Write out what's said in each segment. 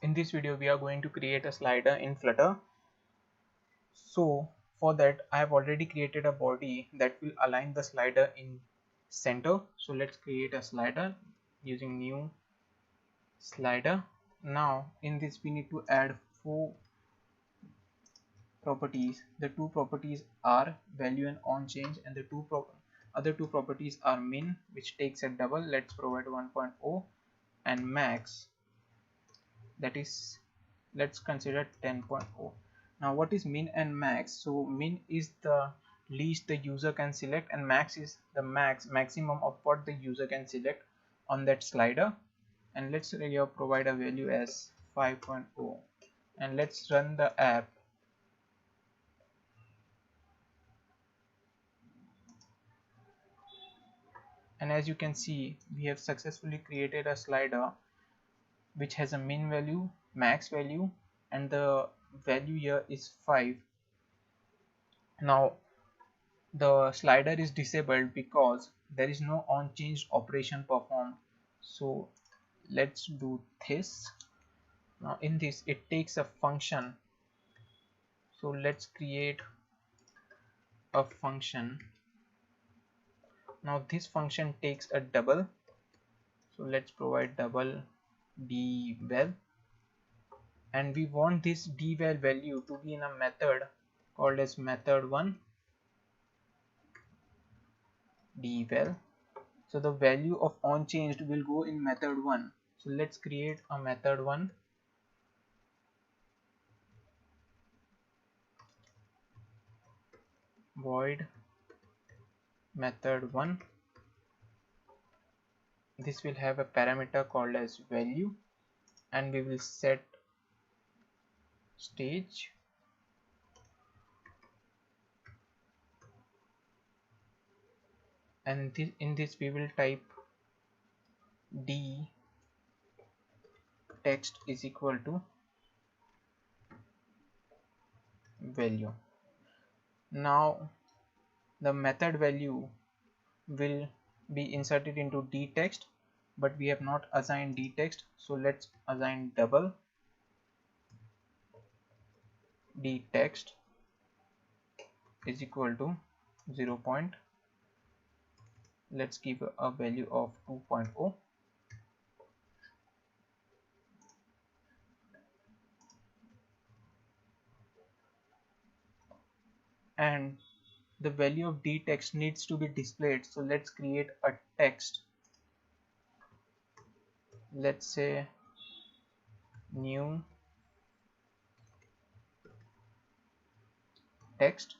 In this video we are going to create a slider in Flutter. So for that I have already created a body that will align the slider in center. So let's create a slider using new slider. Now in this we need to add 4 properties. The 2 properties are value and on change, and the other 2 properties are min, which takes a double. Let's provide 1.0, and max, that is, let's consider 10.0. Now what is min and max? So min is the least the user can select, and max is the maximum of what the user can select on that slider. And let's here provide a value as 5.0, and let's run the app. And as you can see, we have successfully created a slider which has a min value, max value, and the value here is 5. Now the slider is disabled because there is no on change operation performed. So let's do this. Now in this it takes a function, so let's create a function. Now this function takes a double, so let's provide double dval, and we want this dval value to be in a method called as method1 dval. So the value of onChanged will go in method1. So let's create a method1 void method1. This will have a parameter called as value, and we will set stage, and in this we will type d text is equal to value. Now the method value will be inserted into d text, but we have not assigned d text, so let's assign double d text is equal to 0. Let's give a value of 2.0, and the value of d text needs to be displayed. So let's create a text. Let's say new text,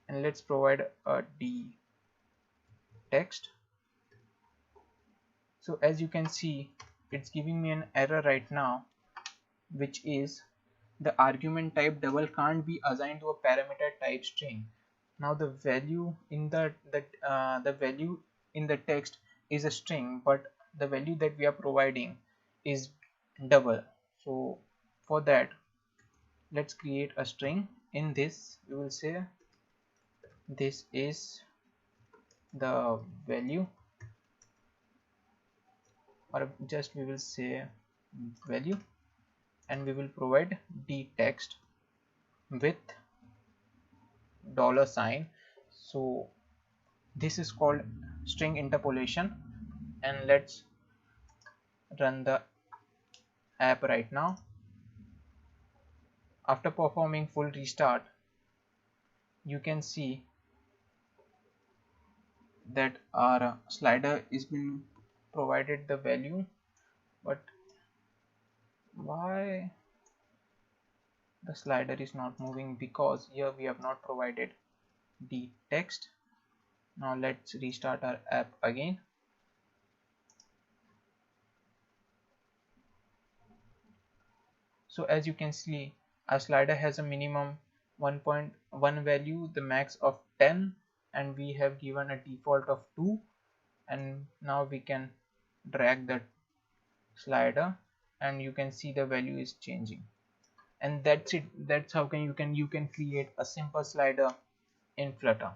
and let's provide a d text. So as you can see, it's giving me an error right now, which is the argument type double can't be assigned to a parameter type string. Now the value in the value in the text is a string, but the value that we are providing is double. So for that, let's create a string. In this we will say this is the value, or just we will say value, and we will provide d text with $. So this is called string interpolation, and let's run the app right now. After performing full restart, you can see that our slider is been provided the value, but why the slider is not moving? Because here we have not provided the text. Now let's restart our app again. So as you can see, our slider has a minimum 1.1 value, the max of 10, and we have given a default of 2. And now we can drag the slider, and you can see the value is changing. And that's it. That's how you can create a simple slider in Flutter.